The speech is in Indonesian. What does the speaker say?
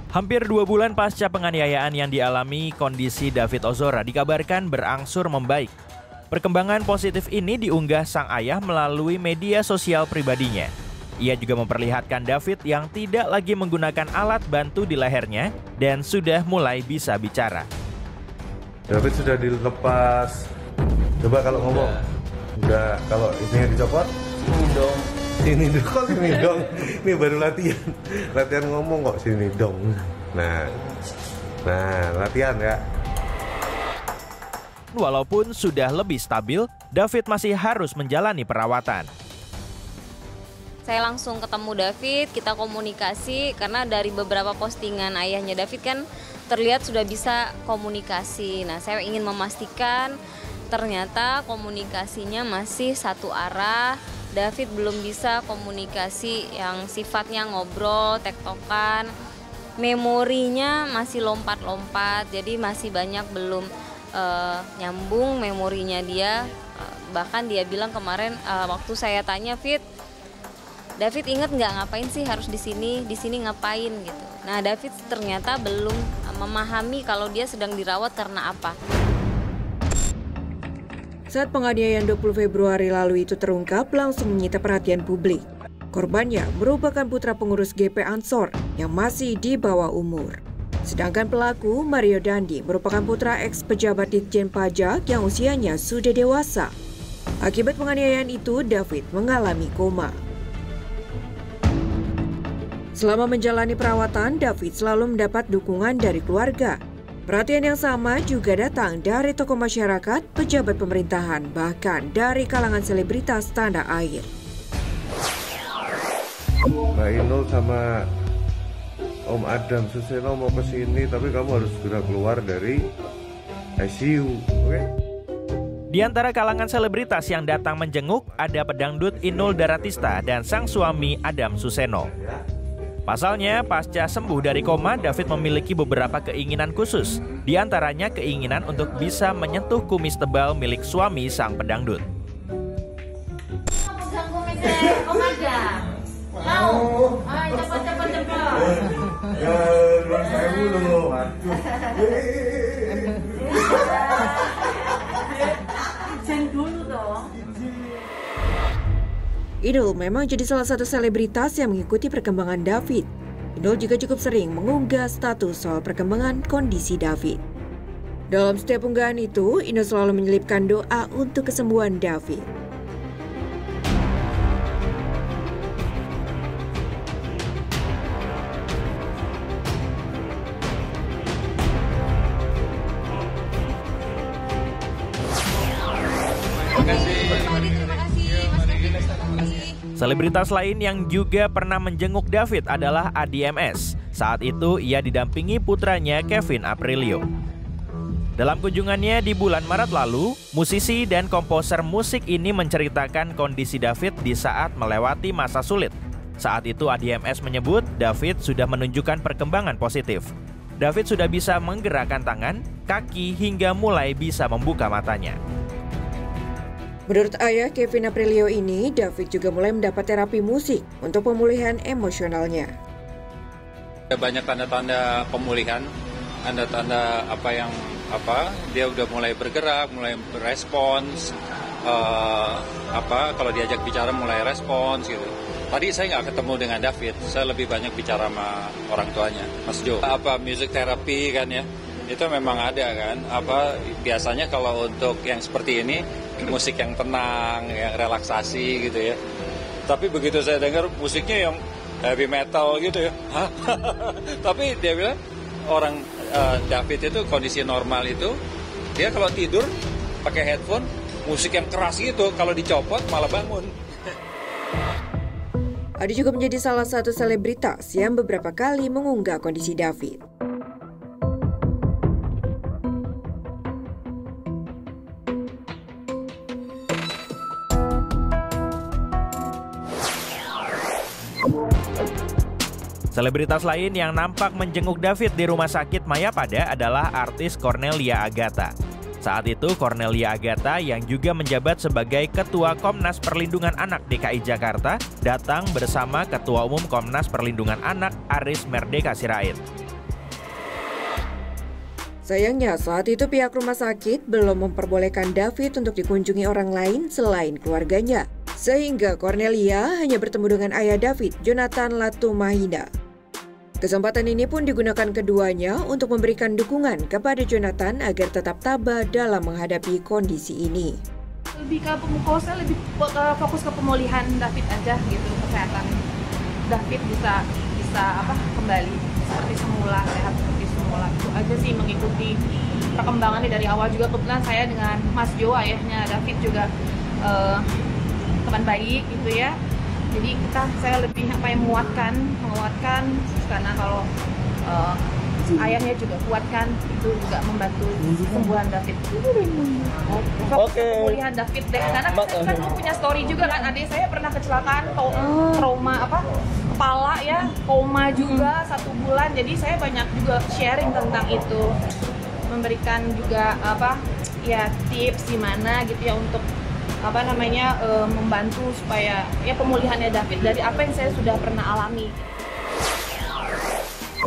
Hampir 2 bulan pasca penganiayaan yang dialami, kondisi David Ozora dikabarkan berangsur membaik. Perkembangan positif ini diunggah sang ayah melalui media sosial pribadinya. Ia juga memperlihatkan David yang tidak lagi menggunakan alat bantu di lehernya dan sudah mulai bisa bicara. David sudah dilepas. Coba kalau ngomong. Udah, kalau ini dicopot. Sini dong. Sini dong, kok sini dong. Ini baru latihan. Latihan ngomong kok sini dong. Nah, latihan ya. Walaupun sudah lebih stabil, David masih harus menjalani perawatan. Saya langsung ketemu David, kita komunikasi karena dari beberapa postingan ayahnya David kan terlihat sudah bisa komunikasi. Nah, saya ingin memastikan ternyata komunikasinya masih satu arah. David belum bisa komunikasi yang sifatnya ngobrol, tektokan. Memorinya masih lompat-lompat, jadi masih banyak belum nyambung memorinya dia. Bahkan dia bilang kemarin waktu saya tanya, David inget nggak ngapain sih harus di sini ngapain gitu. Nah, David ternyata belum memahami kalau dia sedang dirawat karena apa. Saat penganiayaan 20 Februari lalu itu terungkap, langsung menyita perhatian publik. Korbannya merupakan putra pengurus GP Ansor yang masih di bawah umur. Sedangkan pelaku, Mario Dandi, merupakan putra ex-pejabat Ditjen Pajak yang usianya sudah dewasa. Akibat penganiayaan itu, David mengalami koma. Selama menjalani perawatan, David selalu mendapat dukungan dari keluarga. Perhatian yang sama juga datang dari tokoh masyarakat, pejabat pemerintahan, bahkan dari kalangan selebritas tanah air. Mbak Inul sama Om Adam Suseno mau ke sini, tapi kamu harus segera keluar dari ICU, oke? Di antara kalangan selebritas yang datang menjenguk ada pedangdut Inul Daratista dan sang suami Adam Suseno. Pasalnya, pasca sembuh dari koma, David memiliki beberapa keinginan khusus. Di antaranya keinginan untuk bisa menyentuh kumis tebal milik suami sang pedangdut. Inul memang jadi salah satu selebritas yang mengikuti perkembangan David. Inul juga cukup sering mengunggah status soal perkembangan kondisi David. Dalam setiap unggahan itu, Inul selalu menyelipkan doa untuk kesembuhan David. Selebritas lain yang juga pernah menjenguk David adalah Addie MS. Saat itu ia didampingi putranya Kevin Aprilio. Dalam kunjungannya di bulan Maret lalu, musisi dan komposer musik ini menceritakan kondisi David di saat melewati masa sulit. Saat itu Addie MS menyebut David sudah menunjukkan perkembangan positif. David sudah bisa menggerakkan tangan, kaki hingga mulai bisa membuka matanya. Menurut ayah Kevin Aprilio ini, David juga mulai mendapat terapi musik untuk pemulihan emosionalnya. Banyak tanda-tanda pemulihan, tanda-tanda dia udah mulai bergerak, mulai berespons, kalau diajak bicara mulai respons gitu. Tadi saya nggak ketemu dengan David, saya lebih banyak bicara sama orang tuanya, Mas Jo. Music therapy kan ya, itu memang ada kan. Biasanya kalau untuk yang seperti ini, musik yang tenang, yang relaksasi gitu ya. Tapi begitu saya dengar musiknya yang heavy metal gitu ya, tapi dia bilang orang David itu kondisi normal itu, dia kalau tidur pakai headphone, musik yang keras gitu, kalau dicopot malah bangun. Addie juga menjadi salah satu selebritas yang beberapa kali mengunggah kondisi David. Selebritas lain yang nampak menjenguk David di Rumah Sakit Mayapada adalah artis Cornelia Agatha. Saat itu Cornelia Agatha yang juga menjabat sebagai Ketua Komnas Perlindungan Anak DKI Jakarta datang bersama Ketua Umum Komnas Perlindungan Anak Aris Merdeka Sirait. Sayangnya saat itu pihak rumah sakit belum memperbolehkan David untuk dikunjungi orang lain selain keluarganya. Sehingga Cornelia hanya bertemu dengan ayah David, Jonathan Latumahina. Kesempatan ini pun digunakan keduanya untuk memberikan dukungan kepada Jonathan agar tetap tabah dalam menghadapi kondisi ini. Lebih ke saya lebih fokus ke pemulihan David aja gitu, kesehatan David bisa kembali seperti semula, sehat seperti semula. Itu aja sih, mengikuti perkembangannya dari awal juga. Kebetulan saya dengan Mas Jo, ayahnya David juga teman baik gitu ya. Jadi saya lebih menguatkan karena kalau ayahnya juga kuatkan, itu juga membantu kesembuhan David. Pemulihan David deh, karena kita kan punya story juga kan, adik saya pernah kecelakaan, trauma kepala ya, koma juga 1 bulan. Jadi saya banyak juga sharing tentang itu, memberikan juga tips gimana gitu ya untuk membantu supaya ya pemulihannya David dari apa yang saya sudah pernah alami.